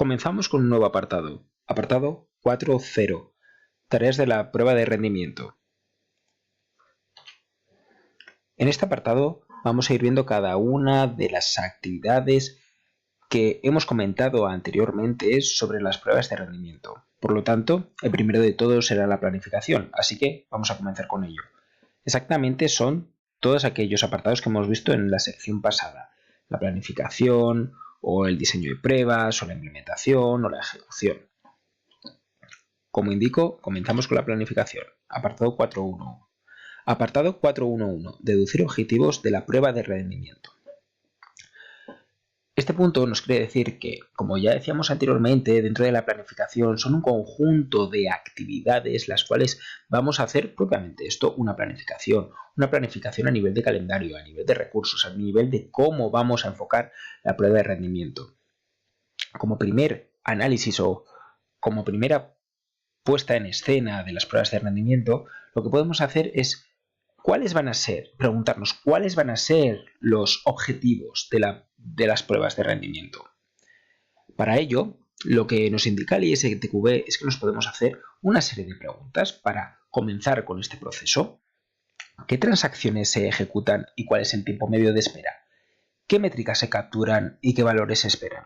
Comenzamos con un nuevo apartado. Apartado 4.0. Tareas de la prueba de rendimiento. En este apartado vamos a ir viendo cada una de las actividades que hemos comentado anteriormente sobre las pruebas de rendimiento. Por lo tanto, el primero de todos será la planificación, así que vamos a comenzar con ello. Exactamente son todos aquellos apartados que hemos visto en la sección pasada. La planificación, o el diseño de pruebas, o la implementación, o la ejecución. Como indico, comenzamos con la planificación. Apartado 4.1. Apartado 4.1.1. Deducir objetivos de la prueba de rendimiento. Este punto nos quiere decir que, como ya decíamos anteriormente, dentro de la planificación son un conjunto de actividades las cuales vamos a hacer propiamente esto, una planificación a nivel de calendario, a nivel de recursos, a nivel de cómo vamos a enfocar la prueba de rendimiento. Como primer análisis o como primera puesta en escena de las pruebas de rendimiento, lo que podemos hacer es preguntarnos cuáles van a ser los objetivos de las pruebas de rendimiento. Para ello, lo que nos indica el ISTQB es que nos podemos hacer una serie de preguntas para comenzar con este proceso. ¿Qué transacciones se ejecutan y cuál es el tiempo medio de espera? ¿Qué métricas se capturan y qué valores se esperan?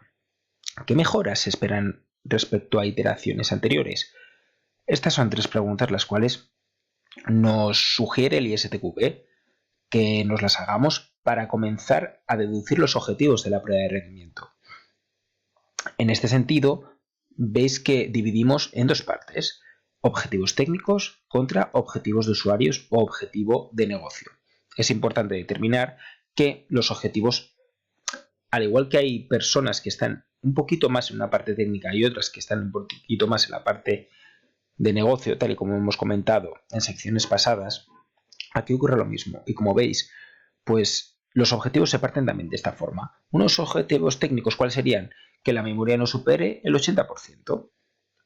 ¿Qué mejoras se esperan respecto a iteraciones anteriores? Estas son tres preguntas las cuales nos sugiere el ISTQB que nos las hagamos para comenzar a deducir los objetivos de la prueba de rendimiento. En este sentido, veis que dividimos en dos partes: objetivos técnicos contra objetivos de usuarios o objetivo de negocio. Es importante determinar que los objetivos, al igual que hay personas que están un poquito más en una parte técnica y otras que están un poquito más en la parte de negocio, tal y como hemos comentado en secciones pasadas, aquí ocurre lo mismo. Y como veis, pues los objetivos se parten también de esta forma. Unos objetivos técnicos, ¿cuáles serían? Que la memoria no supere el 80%.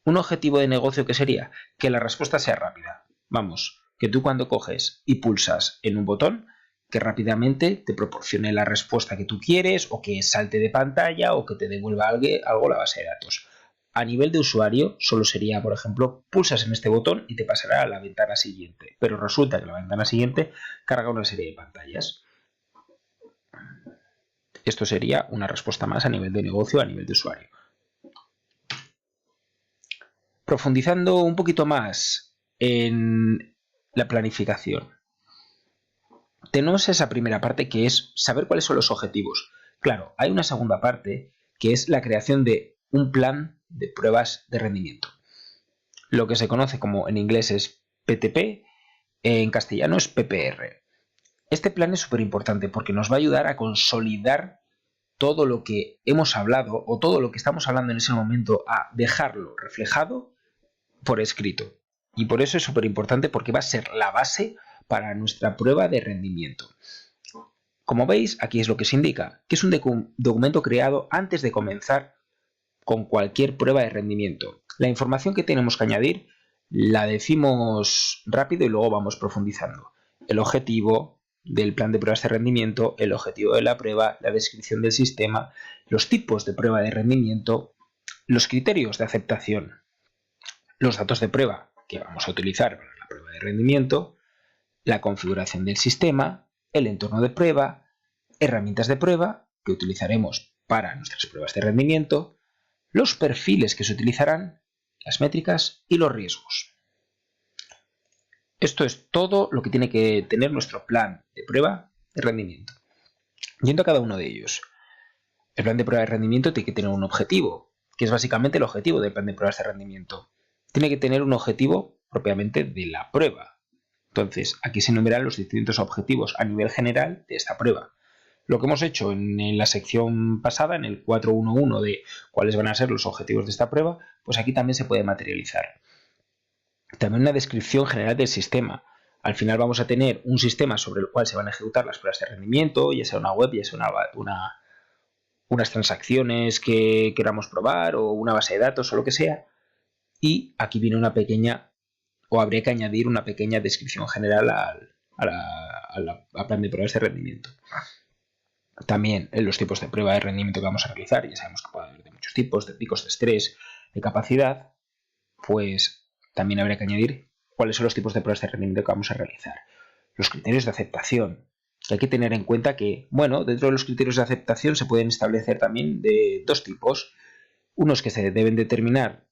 Un objetivo de negocio, ¿qué sería? Que la respuesta sea rápida. Vamos, que tú cuando coges y pulsas en un botón, que rápidamente te proporcione la respuesta que tú quieres, o que salte de pantalla, o que te devuelva algo la base de datos. A nivel de usuario, solo sería, por ejemplo, pulsas en este botón y te pasará a la ventana siguiente. Pero resulta que la ventana siguiente carga una serie de pantallas. Esto sería una respuesta más a nivel de negocio, a nivel de usuario. Profundizando un poquito más en la planificación, tenemos esa primera parte que es saber cuáles son los objetivos. Claro, hay una segunda parte que es la creación de un plan de pruebas de rendimiento. Lo que se conoce como en inglés es PTP, en castellano es PPR. Este plan es súper importante porque nos va a ayudar a consolidar todo lo que hemos hablado o todo lo que estamos hablando en ese momento, a dejarlo reflejado por escrito. Y por eso es súper importante, porque va a ser la base para nuestra prueba de rendimiento. Como veis, aquí es lo que se indica, que es un documento creado antes de comenzar con cualquier prueba de rendimiento. La información que tenemos que añadir la decimos rápido y luego vamos profundizando. El objetivo del plan de pruebas de rendimiento, el objetivo de la prueba, la descripción del sistema, los tipos de prueba de rendimiento, los criterios de aceptación, los datos de prueba que vamos a utilizar para la prueba de rendimiento, la configuración del sistema, el entorno de prueba, herramientas de prueba que utilizaremos para nuestras pruebas de rendimiento, los perfiles que se utilizarán, las métricas y los riesgos. Esto es todo lo que tiene que tener nuestro plan de prueba de rendimiento. Yendo a cada uno de ellos, el plan de prueba de rendimiento tiene que tener un objetivo, que es básicamente el objetivo del plan de pruebas de rendimiento. Tiene que tener un objetivo propiamente de la prueba. Entonces, aquí se enumeran los distintos objetivos a nivel general de esta prueba. Lo que hemos hecho en la sección pasada, en el 4.1.1 de cuáles van a ser los objetivos de esta prueba, pues aquí también se puede materializar. También una descripción general del sistema. Al final vamos a tener un sistema sobre el cual se van a ejecutar las pruebas de rendimiento, ya sea una web, ya sea unas transacciones que queramos probar o una base de datos o lo que sea. Y aquí viene una pequeña, o habría que añadir una pequeña descripción general al plan de pruebas de rendimiento. También en los tipos de prueba de rendimiento que vamos a realizar, ya sabemos que puede haber de muchos tipos, de picos de estrés, de capacidad, pues también habría que añadir cuáles son los tipos de pruebas de rendimiento que vamos a realizar. Los criterios de aceptación. Hay que tener en cuenta que, bueno, dentro de los criterios de aceptación se pueden establecer también de dos tipos. Unos que se deben determinar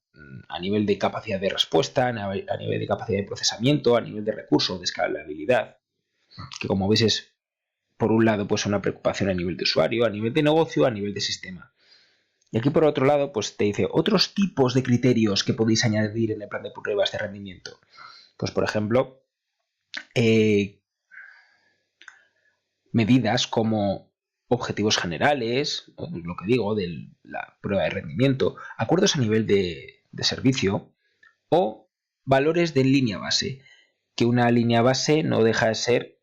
a nivel de capacidad de respuesta, a nivel de capacidad de procesamiento, a nivel de recurso, de escalabilidad, que como veis es, por un lado, pues una preocupación a nivel de usuario, a nivel de negocio, a nivel de sistema. Y aquí por otro lado, pues te dice otros tipos de criterios que podéis añadir en el plan de pruebas de rendimiento. Pues por ejemplo, medidas como objetivos generales, lo que digo, de la prueba de rendimiento, acuerdos a nivel de servicio o valores de línea base, que una línea base no deja de ser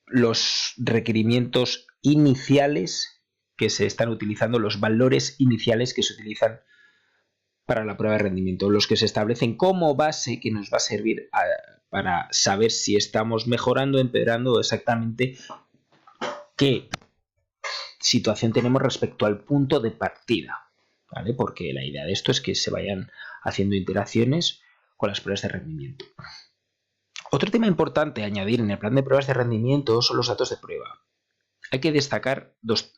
los requerimientos iniciales que se están utilizando, los valores iniciales que se utilizan para la prueba de rendimiento, los que se establecen como base que nos va a servir para saber si estamos mejorando, empeorando exactamente qué situación tenemos respecto al punto de partida, ¿vale? Porque la idea de esto es que se vayan haciendo interacciones con las pruebas de rendimiento. Otro tema importante a añadir en el plan de pruebas de rendimiento son los datos de prueba. Hay que destacar dos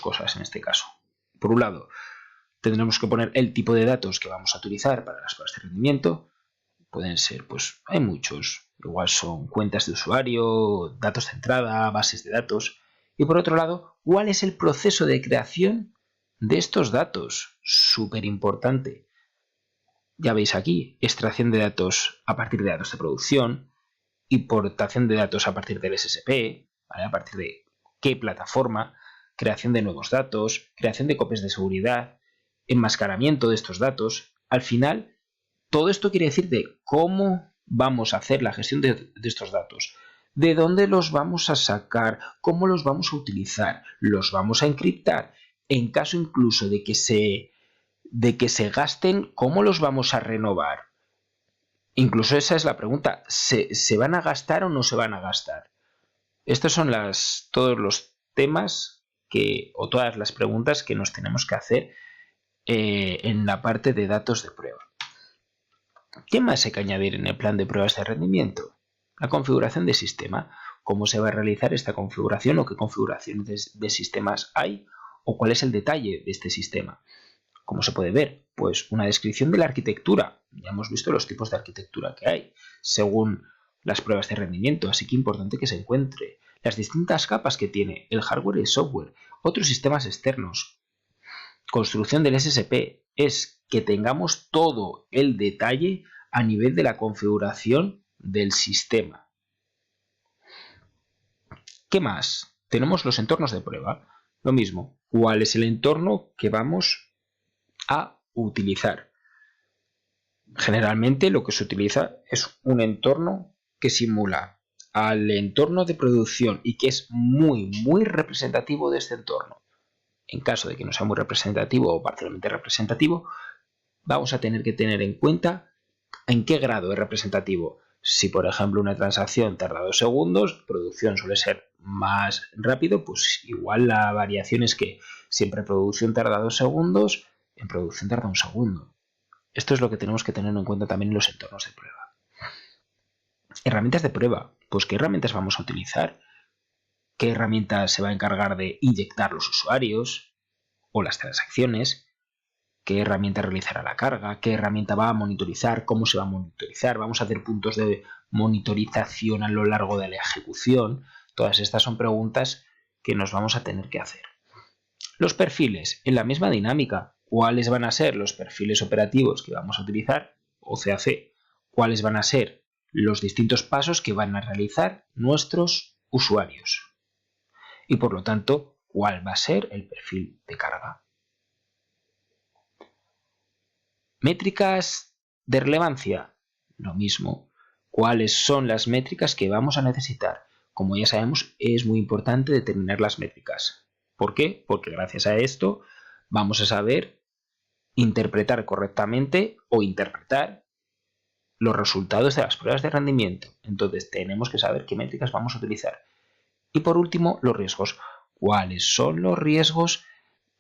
cosas en este caso. Por un lado, tendremos que poner el tipo de datos que vamos a utilizar para las pruebas de rendimiento. Pueden ser, pues hay muchos. Igual son cuentas de usuario, datos de entrada, bases de datos. Y por otro lado, ¿cuál es el proceso de creación de estos datos? Súper importante. Ya veis aquí, extracción de datos a partir de datos de producción, importación de datos a partir del SSP, ¿vale? A partir de qué plataforma, creación de nuevos datos, creación de copias de seguridad, enmascaramiento de estos datos. Al final, todo esto quiere decir de cómo vamos a hacer la gestión de estos datos, de dónde los vamos a sacar, cómo los vamos a utilizar, los vamos a encriptar, en caso incluso de que se gasten, ¿cómo los vamos a renovar? Incluso esa es la pregunta, ¿se van a gastar o no se van a gastar? Estos son todos los temas o todas las preguntas que nos tenemos que hacer en la parte de datos de prueba. ¿Qué más hay que añadir en el plan de pruebas de rendimiento? La configuración de sistema. ¿Cómo se va a realizar esta configuración o qué configuraciones de sistemas hay o cuál es el detalle de este sistema? ¿Cómo se puede ver? Pues una descripción de la arquitectura. Ya hemos visto los tipos de arquitectura que hay según las pruebas de rendimiento, así que importante que se encuentre. Las distintas capas que tiene el hardware y el software, otros sistemas externos. Construcción del SSP es que tengamos todo el detalle a nivel de la configuración del sistema. ¿Qué más? Tenemos los entornos de prueba. Lo mismo, ¿cuál es el entorno que vamos a utilizar? Generalmente lo que se utiliza es un entorno que simula al entorno de producción y que es muy representativo de este entorno. En caso de que no sea muy representativo o parcialmente representativo, vamos a tener que tener en cuenta en qué grado es representativo. Si por ejemplo una transacción tarda 2 segundos, producción suele ser más rápido, pues igual la variación es que siempre producción tarda 2 segundos, en producción tarda 1 segundo. Esto es lo que tenemos que tener en cuenta también en los entornos de prueba. Herramientas de prueba. Pues ¿qué herramientas vamos a utilizar? ¿Qué herramienta se va a encargar de inyectar los usuarios o las transacciones? ¿Qué herramienta realizará la carga? ¿Qué herramienta va a monitorizar? ¿Cómo se va a monitorizar? ¿Vamos a hacer puntos de monitorización a lo largo de la ejecución? Todas estas son preguntas que nos vamos a tener que hacer. Los perfiles, en la misma dinámica. ¿Cuáles van a ser los perfiles operativos que vamos a utilizar? O CAC. ¿Cuáles van a ser los distintos pasos que van a realizar nuestros usuarios? Y por lo tanto, ¿cuál va a ser el perfil de carga? Métricas de relevancia, lo mismo. ¿Cuáles son las métricas que vamos a necesitar? Como ya sabemos, es muy importante determinar las métricas. ¿Por qué? Porque gracias a esto vamos a saber interpretar correctamente o interpretar los resultados de las pruebas de rendimiento. Entonces tenemos que saber qué métricas vamos a utilizar. Y por último, los riesgos. cuáles son los riesgos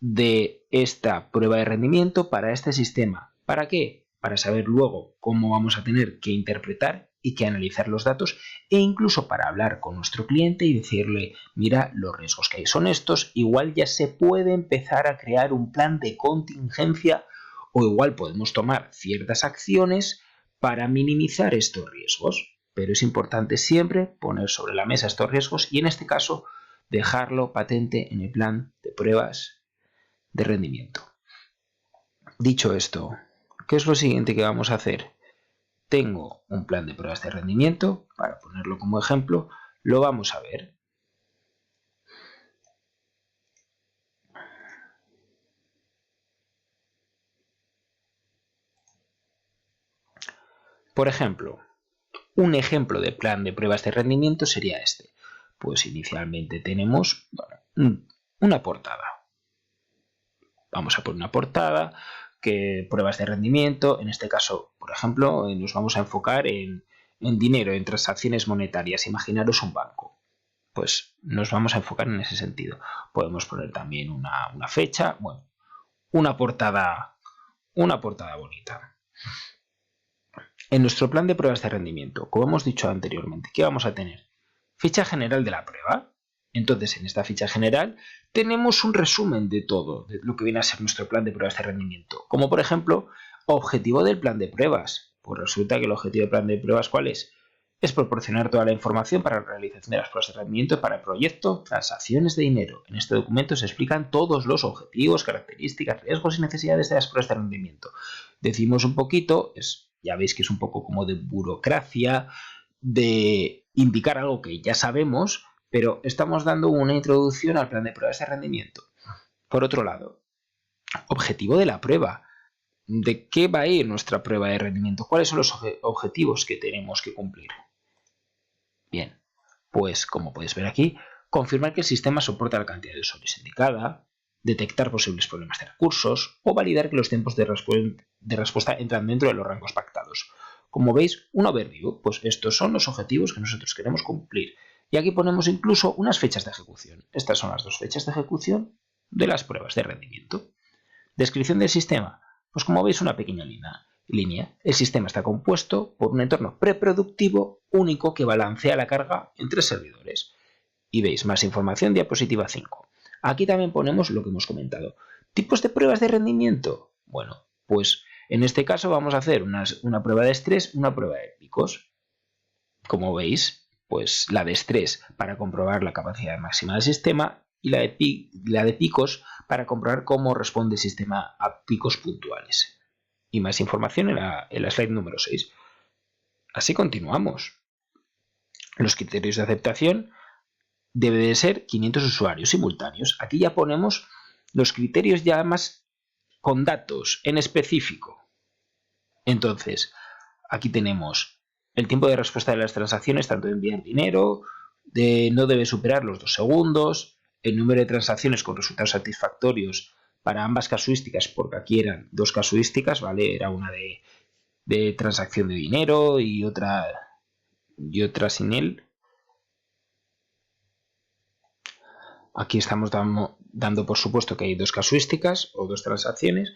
de esta prueba de rendimiento para este sistema. ¿Para qué? Para saber luego cómo vamos a tener que interpretar y que analizar los datos e incluso para hablar con nuestro cliente y decirle, mira, los riesgos que hay son estos, igual ya se puede empezar a crear un plan de contingencia o igual podemos tomar ciertas acciones para minimizar estos riesgos. Pero es importante siempre poner sobre la mesa estos riesgos y en este caso dejarlo patente en el plan de pruebas de rendimiento. Dicho esto, ¿qué es lo siguiente que vamos a hacer? Tengo un plan de pruebas de rendimiento, para ponerlo como ejemplo, lo vamos a ver. Por ejemplo, un ejemplo de plan de pruebas de rendimiento sería este. Pues inicialmente tenemos una portada. Vamos a poner una portada, que pruebas de rendimiento, en este caso, por ejemplo, nos vamos a enfocar en dinero, en transacciones monetarias. Imaginaros un banco. Pues nos vamos a enfocar en ese sentido. Podemos poner también una fecha, bueno, una portada bonita. En nuestro plan de pruebas de rendimiento, como hemos dicho anteriormente, ¿qué vamos a tener? Ficha general de la prueba. Entonces, en esta ficha general tenemos un resumen de todo, de lo que viene a ser nuestro plan de pruebas de rendimiento. Como por ejemplo, objetivo del plan de pruebas. Pues resulta que el objetivo del plan de pruebas, ¿cuál es? Es proporcionar toda la información para la realización de las pruebas de rendimiento para el proyecto transacciones de dinero. En este documento se explican todos los objetivos, características, riesgos y necesidades de las pruebas de rendimiento. Decimos un poquito, ya veis que es un poco como de burocracia, de indicar algo que ya sabemos, pero estamos dando una introducción al plan de pruebas de rendimiento. Por otro lado, objetivo de la prueba. ¿De qué va a ir nuestra prueba de rendimiento? ¿Cuáles son los objetivos que tenemos que cumplir? Bien, pues como podéis ver aquí, confirmar que el sistema soporta la cantidad de usuarios indicada, detectar posibles problemas de recursos o validar que los tiempos de respuesta entran dentro de los rangos pactados. Como veis, un overview, pues estos son los objetivos que nosotros queremos cumplir. Y aquí ponemos incluso unas fechas de ejecución. Estas son las dos fechas de ejecución de las pruebas de rendimiento. Descripción del sistema. Pues como veis, una pequeña línea. El sistema está compuesto por un entorno preproductivo único que balancea la carga entre servidores. Y veis más información, diapositiva 5. Aquí también ponemos lo que hemos comentado. ¿Tipos de pruebas de rendimiento? Bueno, pues en este caso vamos a hacer una prueba de estrés, una prueba de picos. Como veis, pues la de estrés para comprobar la capacidad máxima del sistema y la de picos para comprobar cómo responde el sistema a picos puntuales. Y más información en la slide número 6. Así continuamos. Los criterios de aceptación debe de ser 500 usuarios simultáneos. Aquí ya ponemos los criterios ya más con datos en específico. Entonces, aquí tenemos el tiempo de respuesta de las transacciones, tanto de enviar dinero, no debe superar los 2 segundos, el número de transacciones con resultados satisfactorios para ambas casuísticas, porque aquí eran dos casuísticas, ¿vale? Era una de transacción de dinero y otra sin él. Aquí estamos dando por supuesto que hay dos casuísticas o dos transacciones,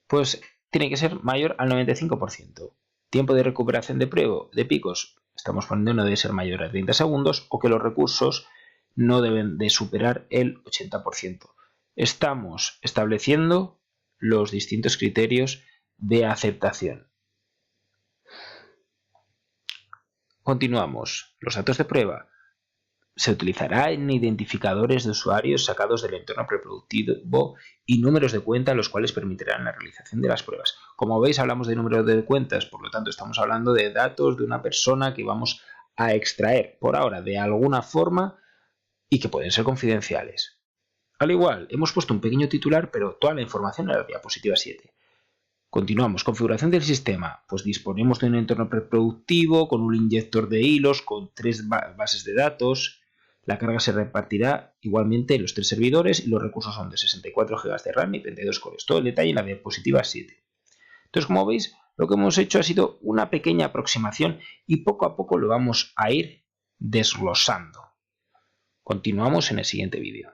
pues tiene que ser mayor al 95%. Tiempo de recuperación de picos, estamos poniendo no debe ser mayor a 30 segundos o que los recursos no deben de superar el 80%. Estamos estableciendo los distintos criterios de aceptación. Continuamos. Los datos de prueba. Se utilizará en identificadores de usuarios sacados del entorno preproductivo y números de cuenta los cuales permitirán la realización de las pruebas. Como veis, hablamos de número de cuentas, por lo tanto estamos hablando de datos de una persona que vamos a extraer por ahora de alguna forma y que pueden ser confidenciales. Al igual, hemos puesto un pequeño titular, pero toda la información en la diapositiva 7. Continuamos. Configuración del sistema. Pues disponemos de un entorno preproductivo con un inyector de hilos, con 3 bases de datos. La carga se repartirá igualmente en los 3 servidores y los recursos son de 64 GB de RAM y 32 cores. Todo el detalle en la diapositiva 7. Entonces, como veis, lo que hemos hecho ha sido una pequeña aproximación y poco a poco lo vamos a ir desglosando. Continuamos en el siguiente vídeo.